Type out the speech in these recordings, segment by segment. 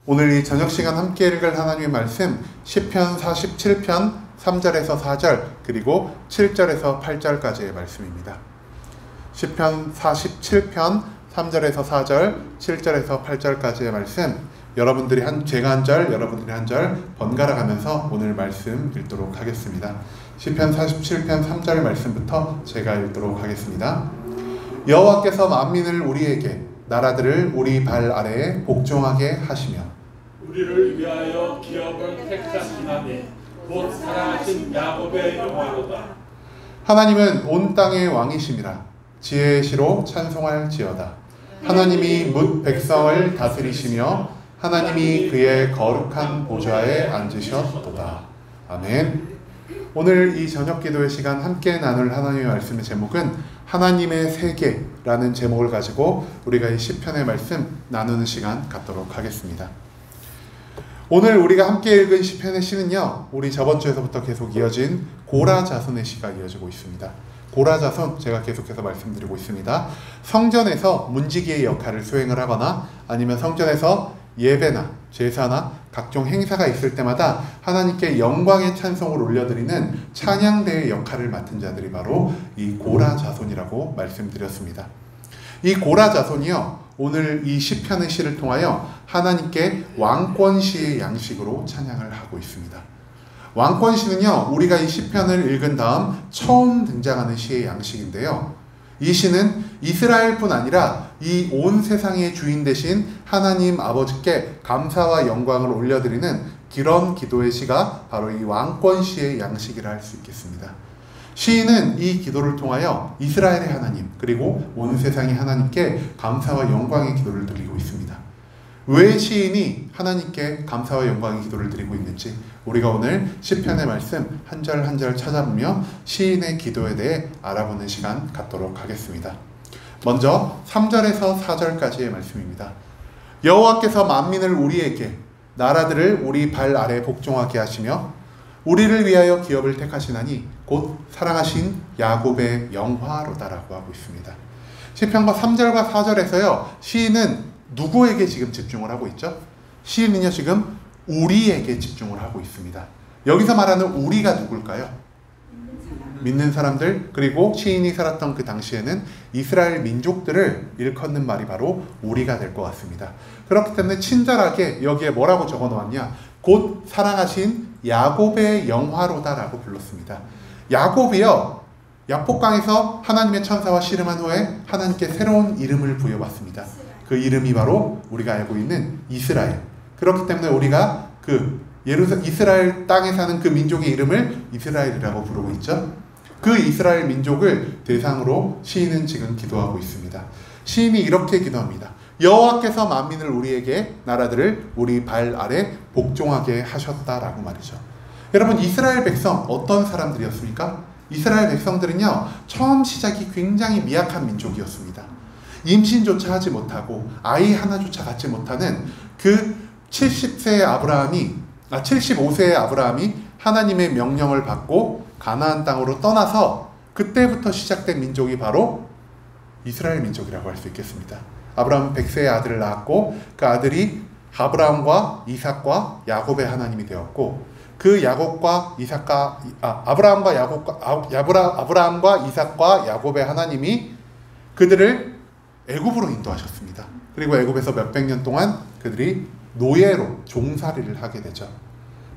오늘 이 저녁 시간 함께 읽을 하나님의 말씀 시편 47편 3절에서 4절 그리고 7절에서 8절까지의 말씀입니다. 시편 47편 3절에서 4절 7절에서 8절까지의 말씀 여러분들이 제가 한 절 여러분들이 한 절 번갈아 가면서 오늘 말씀 읽도록 하겠습니다. 시편 47편 3절 말씀부터 제가 읽도록 하겠습니다. 여호와께서 만민을 우리에게 나라들을 우리 발 아래에 복종하게 하시며 우리를 위하여 기업을 택하시나니 곧 사랑하신 야곱의 영화로다. 하나님은 온 땅의 왕이심이라 지혜의 시로 찬송할지어다. 하나님이 뭇 백성을 다스리시며 하나님이 그의 거룩한 보좌에 앉으셨도다. 아멘. 오늘 이 저녁 기도의 시간 함께 나눌 하나님의 말씀의 제목은 하나님의 세계라는 제목을 가지고 우리가 이 시편의 말씀 나누는 시간 갖도록 하겠습니다. 오늘 우리가 함께 읽은 시편의 시는요, 우리 저번 주에서부터 계속 이어진 고라 자손의 시가 이어지고 있습니다. 고라 자손 제가 계속해서 말씀드리고 있습니다. 성전에서 문지기의 역할을 수행을 하거나 아니면 성전에서 예배나 제사나 각종 행사가 있을 때마다 하나님께 영광의 찬송을 올려드리는 찬양대의 역할을 맡은 자들이 바로 이 고라 자손이라고 말씀드렸습니다. 이 고라 자손이요, 오늘 이 시편의 시를 통하여 하나님께 왕권시의 양식으로 찬양을 하고 있습니다. 왕권시는요, 우리가 이 시편을 읽은 다음 처음 등장하는 시의 양식인데요, 이 시는 이스라엘뿐 아니라 이 온 세상의 주인 되신 하나님 아버지께 감사와 영광을 올려드리는 그런 기도의 시가 바로 이 왕권시의 양식이라 할 수 있겠습니다. 시인은 이 기도를 통하여 이스라엘의 하나님 그리고 온 세상의 하나님께 감사와 영광의 기도를 드리고 있습니다. 왜 시인이 하나님께 감사와 영광의 기도를 드리고 있는지 우리가 오늘 시편의 말씀 한 절 한 절 찾아보며 시인의 기도에 대해 알아보는 시간 갖도록 하겠습니다. 먼저 3절에서 4절까지의 말씀입니다. 여호와께서 만민을 우리에게 나라들을 우리 발 아래 복종하게 하시며 우리를 위하여 기업을 택하시나니 곧 사랑하신 야곱의 영화로다라고 하고 있습니다. 시편과 3절과 4절에서요, 시인은 누구에게 지금 집중을 하고 있죠? 시인은요, 지금 우리에게 집중을 하고 있습니다. 여기서 말하는 우리가 누굴까요? 믿는 사람들, 그리고 시인이 살았던 그 당시에는 이스라엘 민족들을 일컫는 말이 바로 우리가 될 것 같습니다. 그렇기 때문에 친절하게 여기에 뭐라고 적어 놓았냐? 곧 사랑하신 야곱의 영화로다라고 불렀습니다. 야곱이요, 야복강에서 하나님의 천사와 씨름한 후에 하나님께 새로운 이름을 부여받습니다. 그 이름이 바로 우리가 알고 있는 이스라엘. 그렇기 때문에 우리가 이스라엘 땅에 사는 그 민족의 이름을 이스라엘이라고 부르고 있죠. 그 이스라엘 민족을 대상으로 시인은 지금 기도하고 있습니다. 시인이 이렇게 기도합니다. 여호와께서 만민을 우리에게 나라들을 우리 발 아래 복종하게 하셨다라고 말이죠. 여러분, 이스라엘 백성 어떤 사람들이었습니까? 이스라엘 백성들은요, 처음 시작이 굉장히 미약한 민족이었습니다. 임신조차 하지 못하고 아이 하나조차 갖지 못하는 그 75세의 아브라함이 하나님의 명령을 받고 가나안 땅으로 떠나서 그때부터 시작된 민족이 바로 이스라엘 민족이라고 할 수 있겠습니다. 아브라함은 100세의 아들을 낳았고 그 아들이 아브라함과 이삭과 야곱의 하나님이 되었고 그 아브라함과 이삭과 야곱의 하나님이 그들을 애굽으로 인도하셨습니다. 그리고 애굽에서 몇백 년 동안 그들이 노예로 종살이를 하게 되죠.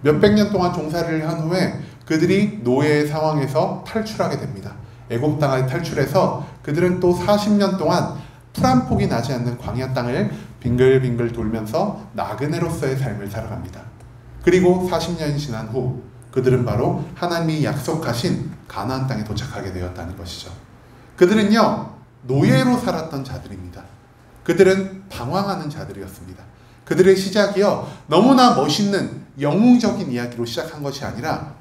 몇백 년 동안 종살이를 한 후에 그들이 노예의 상황에서 탈출하게 됩니다. 애굽 땅에 탈출해서 그들은 또 40년 동안 풀 한 폭이 나지 않는 광야 땅을 빙글빙글 돌면서 나그네로서의 삶을 살아갑니다. 그리고 40년이 지난 후 그들은 바로 하나님이 약속하신 가나안 땅에 도착하게 되었다는 것이죠. 그들은요, 노예로 살았던 자들입니다. 그들은 방황하는 자들이었습니다. 그들의 시작이요, 너무나 멋있는 영웅적인 이야기로 시작한 것이 아니라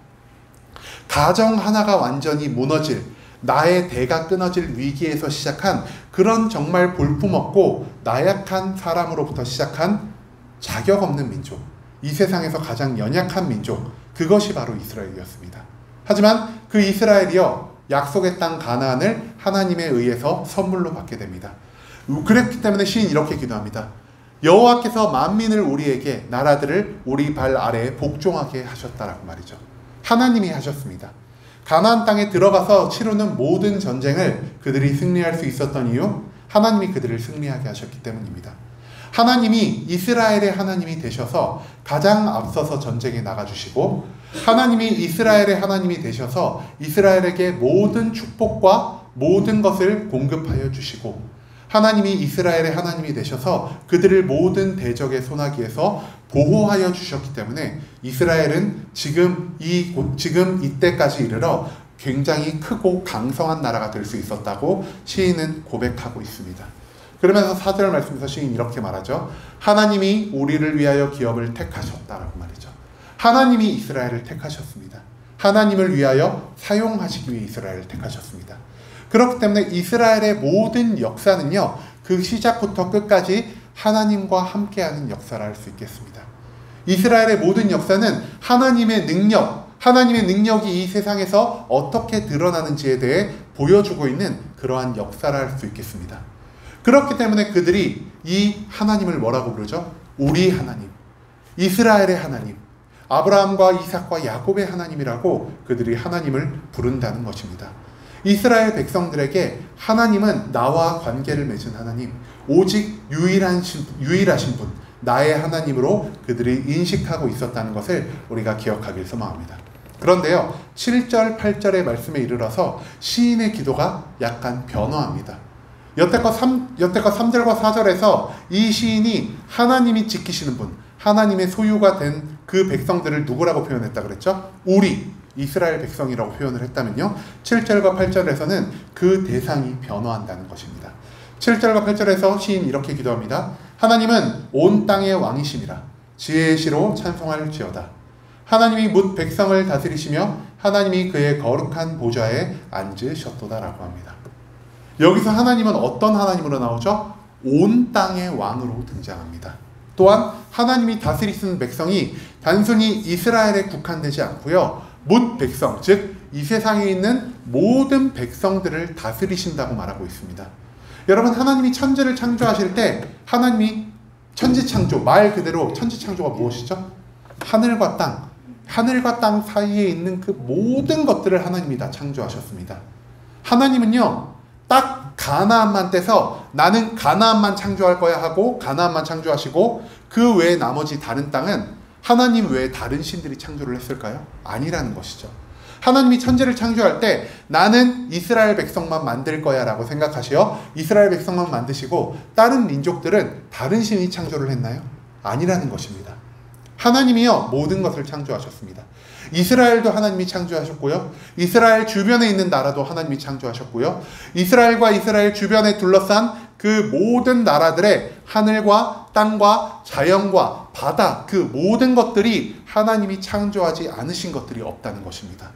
가정 하나가 완전히 무너질, 나의 대가 끊어질 위기에서 시작한 그런 정말 볼품없고 나약한 사람으로부터 시작한 자격 없는 민족, 이 세상에서 가장 연약한 민족, 그것이 바로 이스라엘이었습니다. 하지만 그 이스라엘이요, 약속의 땅 가나안을 하나님에 의해서 선물로 받게 됩니다. 그랬기 때문에 시인이 이렇게 기도합니다. 여호와께서 만민을 우리에게 나라들을 우리 발 아래에 복종하게 하셨다라고 말이죠. 하나님이 하셨습니다. 가나안 땅에 들어가서 치르는 모든 전쟁을 그들이 승리할 수 있었던 이유, 하나님이 그들을 승리하게 하셨기 때문입니다. 하나님이 이스라엘의 하나님이 되셔서 가장 앞서서 전쟁에 나가주시고, 하나님이 이스라엘의 하나님이 되셔서 이스라엘에게 모든 축복과 모든 것을 공급하여 주시고, 하나님이 이스라엘의 하나님이 되셔서 그들을 모든 대적의 소나기에서 보호하여 주셨기 때문에 이스라엘은 지금 이때까지 이르러 굉장히 크고 강성한 나라가 될 수 있었다고 시인은 고백하고 있습니다. 그러면서 4절 말씀에서 시인이 이렇게 말하죠. 하나님이 우리를 위하여 기업을 택하셨다라고 말이죠. 하나님이 이스라엘을 택하셨습니다. 하나님을 위하여 사용하시기 위해 이스라엘을 택하셨습니다. 그렇기 때문에 이스라엘의 모든 역사는요, 그 시작부터 끝까지 하나님과 함께하는 역사를 할 수 있겠습니다. 이스라엘의 모든 역사는 하나님의 능력이 이 세상에서 어떻게 드러나는지에 대해 보여주고 있는 그러한 역사를 할 수 있겠습니다. 그렇기 때문에 그들이 이 하나님을 뭐라고 부르죠? 우리 하나님, 이스라엘의 하나님, 아브라함과 이삭과 야곱의 하나님이라고 그들이 하나님을 부른다는 것입니다. 이스라엘 백성들에게 하나님은 나와 관계를 맺은 하나님, 오직 유일하신 분, 나의 하나님으로 그들이 인식하고 있었다는 것을 우리가 기억하길 소망합니다. 그런데요, 7절, 8절의 말씀에 이르러서 시인의 기도가 약간 변화합니다. 여태껏 3절과 4절에서 이 시인이 하나님이 지키시는 분, 하나님의 소유가 된 그 백성들을 누구라고 표현했다 그랬죠? 우리 이스라엘 백성이라고 표현을 했다면요, 7절과 8절에서는 그 대상이 변화한다는 것입니다. 7절과 8절에서 시인 이렇게 기도합니다. 하나님은 온 땅의 왕이심이라 지혜의 시로 찬송할지어다. 하나님이 뭇 백성을 다스리시며 하나님이 그의 거룩한 보좌에 앉으셨도다라고 합니다. 여기서 하나님은 어떤 하나님으로 나오죠? 온 땅의 왕으로 등장합니다. 또한 하나님이 다스리시는 백성이 단순히 이스라엘에 국한되지 않고요, 뭇 백성, 즉 이 세상에 있는 모든 백성들을 다스리신다고 말하고 있습니다. 여러분, 하나님이 천지를 창조하실 때 하나님이 천지창조, 말 그대로 천지창조가 무엇이죠? 하늘과 땅 사이에 있는 그 모든 것들을 하나님이 다 창조하셨습니다. 하나님은요, 딱 가나안만 떼서 나는 가나안만 창조할 거야 하고 가나안만 창조하시고, 그 외에 나머지 다른 땅은 하나님 외에 다른 신들이 창조를 했을까요? 아니라는 것이죠. 하나님이 천지를 창조할 때 나는 이스라엘 백성만 만들 거야 라고 생각하시어 이스라엘 백성만 만드시고 다른 민족들은 다른 신이 창조를 했나요? 아니라는 것입니다. 하나님이요, 모든 것을 창조하셨습니다. 이스라엘도 하나님이 창조하셨고요, 이스라엘 주변에 있는 나라도 하나님이 창조하셨고요, 이스라엘과 이스라엘 주변에 둘러싼 그 모든 나라들의 하늘과 땅과 자연과 바다, 그 모든 것들이 하나님이 창조하지 않으신 것들이 없다는 것입니다.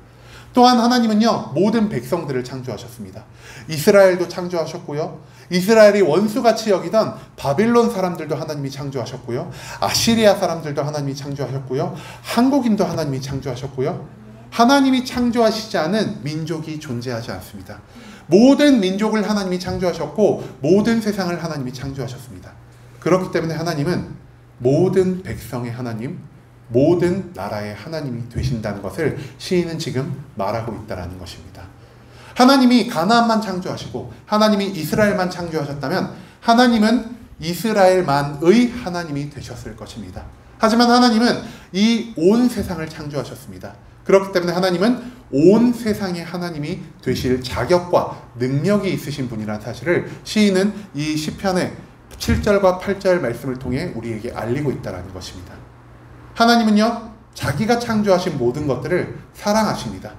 또한 하나님은요, 모든 백성들을 창조하셨습니다. 이스라엘도 창조하셨고요, 이스라엘이 원수같이 여기던 바빌론 사람들도 하나님이 창조하셨고요, 아시리아 사람들도 하나님이 창조하셨고요, 한국인도 하나님이 창조하셨고요, 하나님이 창조하시지 않은 민족이 존재하지 않습니다. 모든 민족을 하나님이 창조하셨고 모든 세상을 하나님이 창조하셨습니다. 그렇기 때문에 하나님은 모든 백성의 하나님, 모든 나라의 하나님이 되신다는 것을 시인은 지금 말하고 있다는 것입니다. 하나님이 가나안만 창조하시고 하나님이 이스라엘만 창조하셨다면 하나님은 이스라엘만의 하나님이 되셨을 것입니다. 하지만 하나님은 이 온 세상을 창조하셨습니다. 그렇기 때문에 하나님은 온 세상의 하나님이 되실 자격과 능력이 있으신 분이라는 사실을 시인은 이 시편의 7절과 8절 말씀을 통해 우리에게 알리고 있다는 것입니다. 하나님은요, 자기가 창조하신 모든 것들을 사랑하십니다.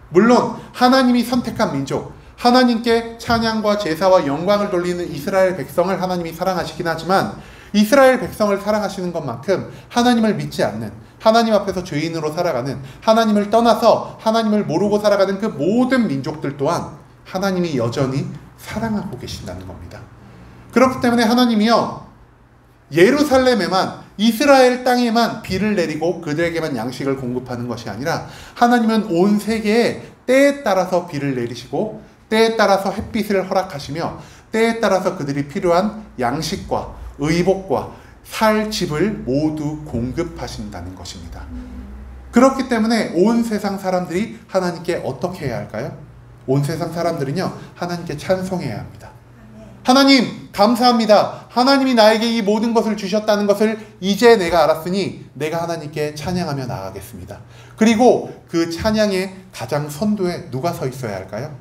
물론 하나님이 선택한 민족, 하나님께 찬양과 제사와 영광을 돌리는 이스라엘 백성을 하나님이 사랑하시긴 하지만 이스라엘 백성을 사랑하시는 것만큼 하나님을 믿지 않는, 하나님 앞에서 죄인으로 살아가는, 하나님을 떠나서 하나님을 모르고 살아가는 그 모든 민족들 또한 하나님이 여전히 사랑하고 계신다는 겁니다. 그렇기 때문에 하나님이요, 예루살렘에만, 이스라엘 땅에만 비를 내리고 그들에게만 양식을 공급하는 것이 아니라 하나님은 온 세계에 때에 따라서 비를 내리시고 때에 따라서 햇빛을 허락하시며 때에 따라서 그들이 필요한 양식과 의복과 살 집을 모두 공급하신다는 것입니다. 그렇기 때문에 온 세상 사람들이 하나님께 어떻게 해야 할까요? 온 세상 사람들은요, 하나님께 찬송해야 합니다. 하나님 감사합니다. 하나님이 나에게 이 모든 것을 주셨다는 것을 이제 내가 알았으니 내가 하나님께 찬양하며 나아가겠습니다. 그리고 그 찬양의 가장 선두에 누가 서 있어야 할까요?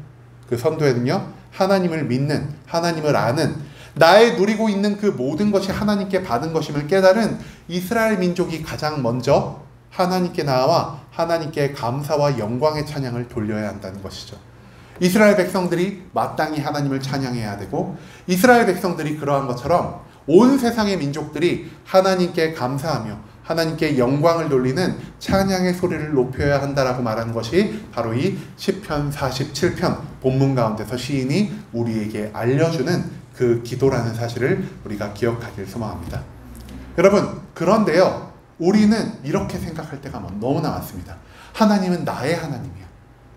그 선두에는요, 하나님을 믿는, 하나님을 아는, 나의 누리고 있는 그 모든 것이 하나님께 받은 것임을 깨달은 이스라엘 민족이 가장 먼저 하나님께 나와 하나님께 감사와 영광의 찬양을 돌려야 한다는 것이죠. 이스라엘 백성들이 마땅히 하나님을 찬양해야 되고, 이스라엘 백성들이 그러한 것처럼 온 세상의 민족들이 하나님께 감사하며 하나님께 영광을 돌리는 찬양의 소리를 높여야 한다라고 말하는 것이 바로 이 시편 47편 본문 가운데서 시인이 우리에게 알려주는 그 기도라는 사실을 우리가 기억하길 소망합니다. 여러분, 그런데요, 우리는 이렇게 생각할 때가 너무나 많습니다. 하나님은 나의 하나님이야.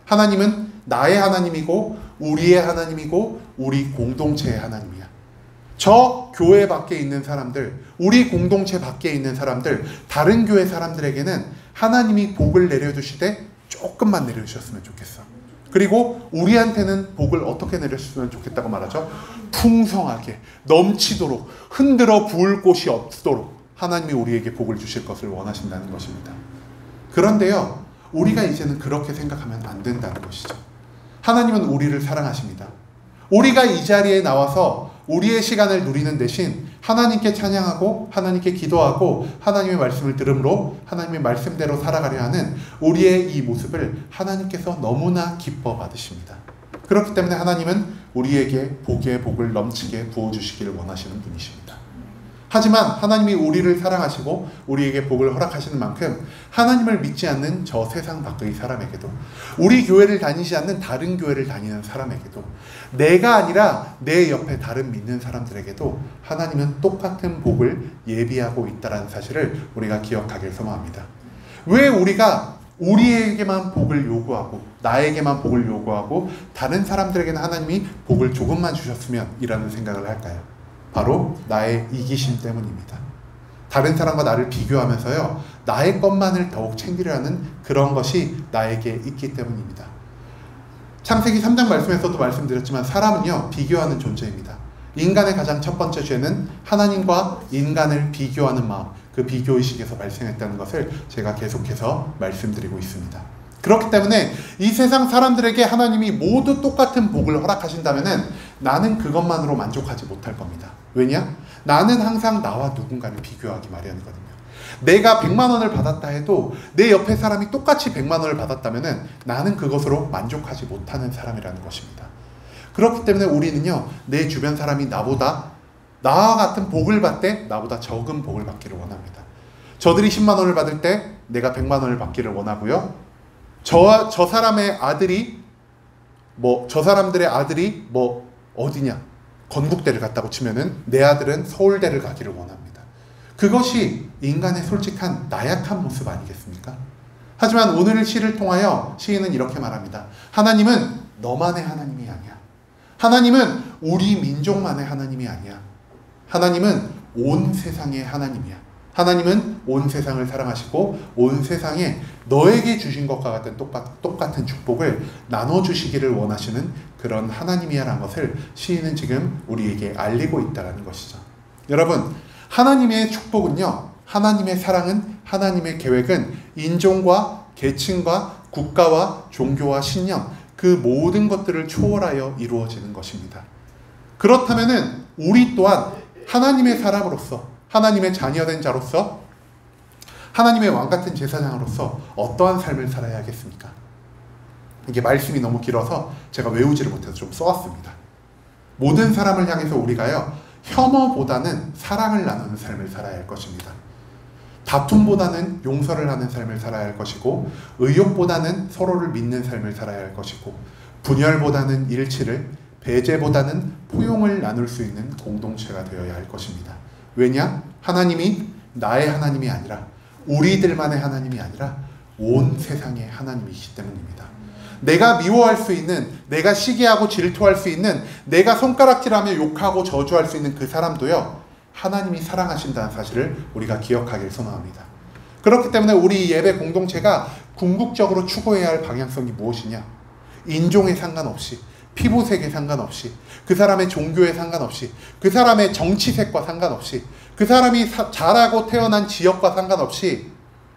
하나님은 나의 하나님이고 우리의 하나님이고 우리 공동체의 하나님이야. 저 교회 밖에 있는 사람들, 우리 공동체 밖에 있는 사람들, 다른 교회 사람들에게는 하나님이 복을 내려주시되 조금만 내려주셨으면 좋겠어. 그리고 우리한테는 복을 어떻게 내려주셨으면 좋겠다고 말하죠? 풍성하게, 넘치도록, 흔들어 부을 곳이 없도록 하나님이 우리에게 복을 주실 것을 원하신다는 것입니다. 그런데요, 우리가 이제는 그렇게 생각하면 안 된다는 것이죠. 하나님은 우리를 사랑하십니다. 우리가 이 자리에 나와서 우리의 시간을 누리는 대신 하나님께 찬양하고 하나님께 기도하고 하나님의 말씀을 들음으로 하나님의 말씀대로 살아가려 하는 우리의 이 모습을 하나님께서 너무나 기뻐 받으십니다. 그렇기 때문에 하나님은 우리에게 복의 복을 넘치게 부어주시기를 원하시는 분이십니다. 하지만 하나님이 우리를 사랑하시고 우리에게 복을 허락하시는 만큼 하나님을 믿지 않는 저 세상 밖의 사람에게도, 우리 교회를 다니지 않는 다른 교회를 다니는 사람에게도, 내가 아니라 내 옆에 다른 믿는 사람들에게도 하나님은 똑같은 복을 예비하고 있다는 사실을 우리가 기억하길 소망합니다. 왜 우리가 우리에게만 복을 요구하고 나에게만 복을 요구하고 다른 사람들에게는 하나님이 복을 조금만 주셨으면 이라는 생각을 할까요? 바로 나의 이기심 때문입니다. 다른 사람과 나를 비교하면서요, 나의 것만을 더욱 챙기려 하는 그런 것이 나에게 있기 때문입니다. 창세기 3장 말씀에서도 말씀드렸지만 사람은요, 비교하는 존재입니다. 인간의 가장 첫 번째 죄는 하나님과 인간을 비교하는 마음, 그 비교의식에서 발생했다는 것을 제가 계속해서 말씀드리고 있습니다. 그렇기 때문에 이 세상 사람들에게 하나님이 모두 똑같은 복을 허락하신다면 나는 그것만으로 만족하지 못할 겁니다. 왜냐? 나는 항상 나와 누군가를 비교하기 마련이거든요. 내가 100만 원을 받았다 해도 내 옆에 사람이 똑같이 100만 원을 받았다면 나는 그것으로 만족하지 못하는 사람이라는 것입니다. 그렇기 때문에 우리는요, 내 주변 사람이 나와 같은 복을 받되 나보다 적은 복을 받기를 원합니다. 저들이 10만 원을 받을 때 내가 100만 원을 받기를 원하고요. 저 사람의 아들이 저 사람들의 아들이 어디냐, 건국대를 갔다고 치면은 내 아들은 서울대를 가기를 원합니다. 그것이 인간의 솔직한 나약한 모습 아니겠습니까? 하지만 오늘 시를 통하여 시인은 이렇게 말합니다. 하나님은 너만의 하나님이 아니야. 하나님은 우리 민족만의 하나님이 아니야. 하나님은 온 세상의 하나님이야. 하나님은 온 세상을 사랑하시고 온 세상에 너에게 주신 것과 같은 똑같은 축복을 나눠주시기를 원하시는 그런 하나님이야라는 것을 시인은 지금 우리에게 알리고 있다는 것이죠. 여러분, 하나님의 축복은요, 하나님의 사랑은, 하나님의 계획은 인종과 계층과 국가와 종교와 신념, 그 모든 것들을 초월하여 이루어지는 것입니다. 그렇다면 우리 또한 하나님의 사람으로서, 하나님의 자녀된 자로서, 하나님의 왕같은 제사장으로서 어떠한 삶을 살아야 하겠습니까? 이게 말씀이 너무 길어서 제가 외우지를 못해서 좀 써왔습니다. 모든 사람을 향해서 우리가요, 혐오보다는 사랑을 나누는 삶을 살아야 할 것입니다. 다툼보다는 용서를 하는 삶을 살아야 할 것이고, 의욕보다는 서로를 믿는 삶을 살아야 할 것이고, 분열보다는 일치를, 배제보다는 포용을 나눌 수 있는 공동체가 되어야 할 것입니다. 왜냐? 하나님이 나의 하나님이 아니라, 우리들만의 하나님이 아니라 온 세상의 하나님이시기 때문입니다. 내가 미워할 수 있는, 내가 시기하고 질투할 수 있는, 내가 손가락질하며 욕하고 저주할 수 있는 그 사람도요, 하나님이 사랑하신다는 사실을 우리가 기억하길 소망합니다. 그렇기 때문에 우리 예배 공동체가 궁극적으로 추구해야 할 방향성이 무엇이냐? 인종에 상관없이, 피부색에 상관없이, 그 사람의 종교에 상관없이, 그 사람의 정치색과 상관없이, 그 사람이 자라고 태어난 지역과 상관없이,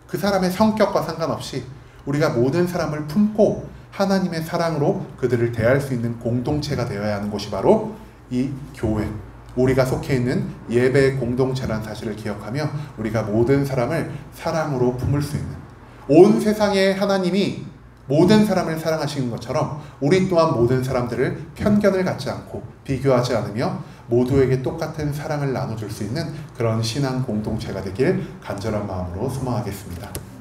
그 사람의 성격과 상관없이 우리가 모든 사람을 품고 하나님의 사랑으로 그들을 대할 수 있는 공동체가 되어야 하는 곳이 바로 이 교회, 우리가 속해 있는 예배 공동체라는 사실을 기억하며 우리가 모든 사람을 사랑으로 품을 수 있는, 온 세상에 하나님이 모든 사람을 사랑하시는 것처럼 우리 또한 모든 사람들을 편견을 갖지 않고 비교하지 않으며 모두에게 똑같은 사랑을 나눠줄 수 있는 그런 신앙 공동체가 되길 간절한 마음으로 소망하겠습니다.